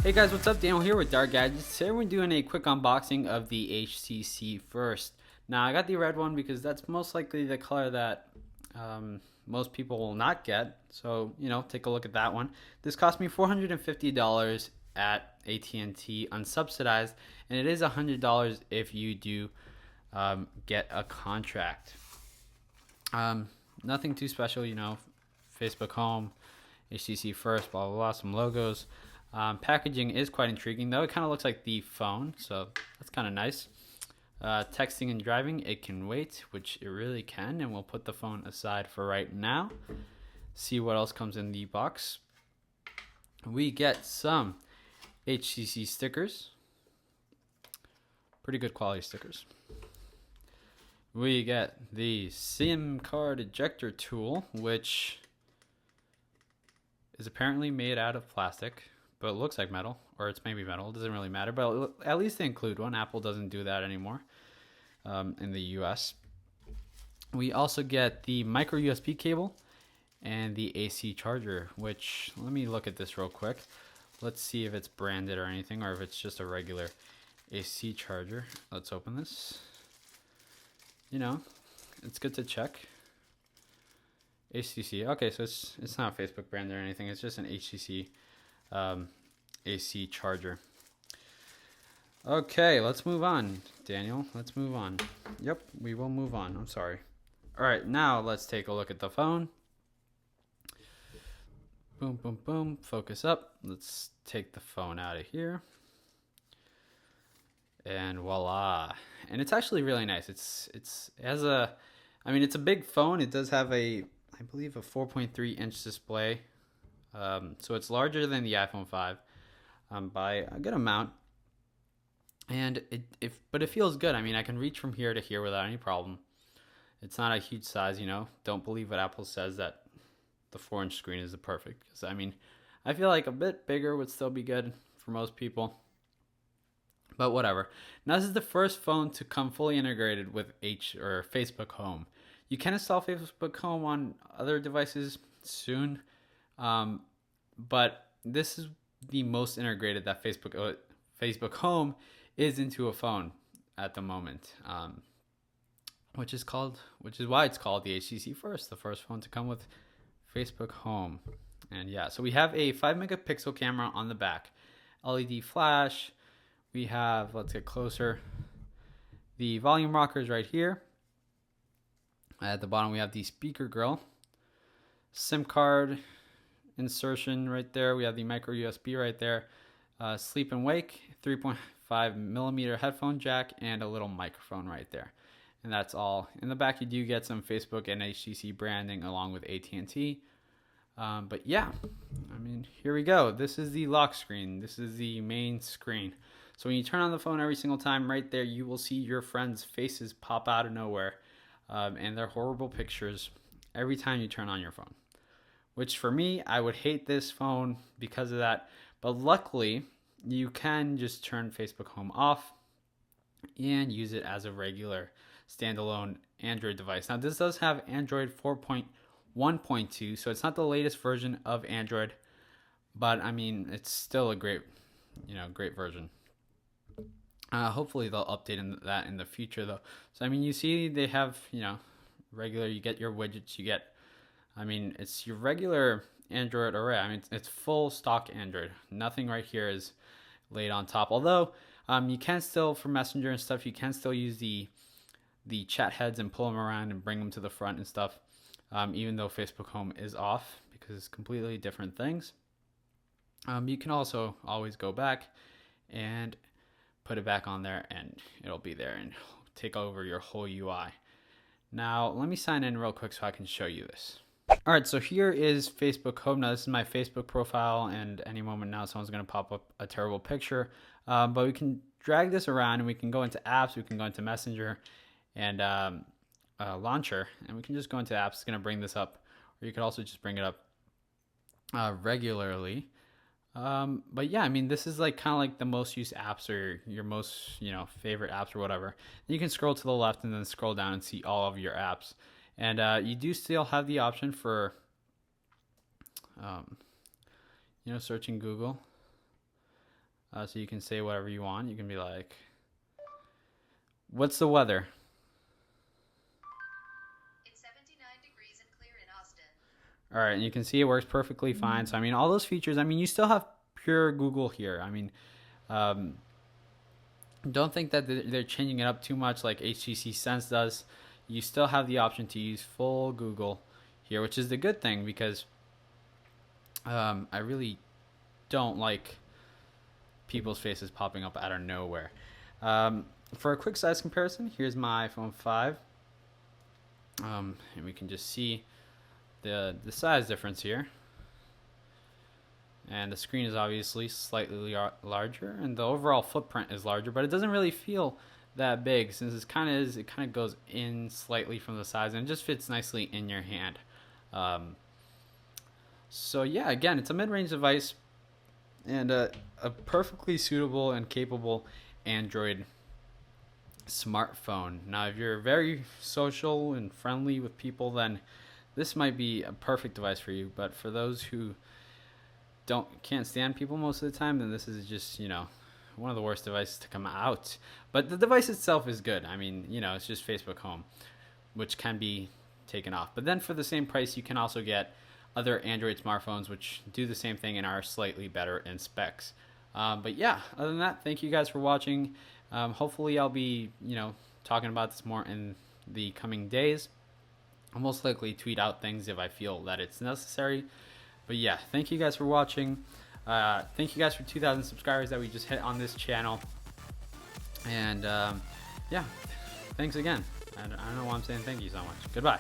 Hey guys, what's up? Daniel here with Dark Gadgets. Today we're doing a quick unboxing of the HTC first. Now I got the red one because that's most likely the color that most people will not get. So, take a look at that one. This cost me $450 at AT&T unsubsidized, and it is $100 if you do get a contract. Nothing too special, Facebook Home, HTC first, blah, blah, blah, some logos. Packaging is quite intriguing, though. It kind of looks like the phone, so that's kind of nice. Texting and driving, it can wait, which it really can, and we'll put the phone aside for right now. See what else comes in the box. We get some HTC stickers. Pretty good quality stickers. We get the SIM card ejector tool, which is apparently made out of plastic, but it looks like metal, or it's maybe metal. It doesn't really matter, but at least they include one. Apple doesn't do that anymore in the US. We also get the micro USB cable and the AC charger, which, let me look at this real quick. Let's see if it's branded or anything, or if it's just a regular AC charger. Let's open this. It's good to check. HTC. Okay, so it's not a Facebook brand or anything. It's just an HTC AC charger. Okay, let's move on, Daniel. Let's move on. Yep, we will move on. I'm sorry. All right, now let's take a look at the phone. Boom, boom, boom. Focus up. Let's take the phone out of here. And voila. And it's actually really nice. It has a, it's a big phone. It does have I believe a 4.3-inch display. So it's larger than the iPhone 5 by a good amount. And but it feels good. I can reach from here to here without any problem. It's not a huge size, Don't believe what Apple says that the 4-inch screen is the perfect. Because I feel like a bit bigger would still be good for most people. But whatever. Now this is the first phone to come fully integrated with Facebook Home. You can install Facebook Home on other devices soon, but this is the most integrated that Facebook Home is into a phone at the moment, which is why it's called the HTC first, the first phone to come with Facebook Home. And yeah, so we have a 5-megapixel camera on the back, LED flash. We have, let's get closer, the volume rockers right here. At the bottom, we have the speaker grill, SIM card insertion right there. We have the micro USB right there, sleep and wake, 3.5 millimeter headphone jack, and a little microphone right there. And that's all. In the back, you do get some Facebook and HTC branding along with AT&T. But yeah, here we go. This is the lock screen. This is the main screen. So when you turn on the phone every single time, right there, you will see your friends' faces pop out of nowhere. And they're horrible pictures every time you turn on your phone. Which for me, I would hate this phone because of that. But luckily, you can just turn Facebook Home off and use it as a regular standalone Android device. Now this does have Android 4.1.2, so it's not the latest version of Android. But it's still a great version. Hopefully they'll update that in the future though. So you see they have, regular, you get your widgets, you get, it's your regular Android array. It's full stock Android. Nothing right here is laid on top. Although you can still, for Messenger and stuff, you can still use the chat heads and pull them around and bring them to the front and stuff. Even though Facebook Home is off because it's completely different things. You can also always go back and put it back on there and it'll be there and take over your whole UI. Now, let me sign in real quick so I can show you this. All right, so here is Facebook Home. Now, this is my Facebook profile, and any moment now someone's going to pop up a terrible picture. But we can drag this around and we can go into apps, we can go into Messenger and Launcher, and we can just go into apps. It's going to bring this up, or you could also just bring it up regularly. But yeah, this is kind of like the most used apps or your most, favorite apps or whatever. You can scroll to the left and then scroll down and see all of your apps. And you do still have the option for, searching Google. So you can say whatever you want. You can be like, what's the weather? It's 79 degrees and clear in Austin. All right, and you can see it works perfectly fine. So I mean, all those features, I mean, you still have pure Google here. I mean, don't think that they're changing it up too much like HTC Sense does. You still have the option to use full Google here, which is the good thing, because I really don't like people's faces popping up out of nowhere. For a quick size comparison, here's my iPhone 5. And we can just see the size difference here. And the screen is obviously slightly larger, and the overall footprint is larger, but it doesn't really feel that big, since it kind of goes in slightly from the sides, and it just fits nicely in your hand. So yeah, again, it's a mid-range device, and a perfectly suitable and capable Android smartphone. Now, if you're very social and friendly with people, then this might be a perfect device for you. But for those who can't stand people most of the time, then this is just, one of the worst devices to come out. But the device itself is good. I mean, it's just Facebook Home, which can be taken off. But then for the same price, you can also get other Android smartphones which do the same thing and are slightly better in specs. But yeah, other than that, thank you guys for watching. Hopefully I'll be, talking about this more in the coming days. I'll most likely tweet out things if I feel that it's necessary. But yeah, thank you guys for watching. Thank you guys for 2,000 subscribers that we just hit on this channel. And yeah, thanks again. I don't know why I'm saying thank you so much. Goodbye.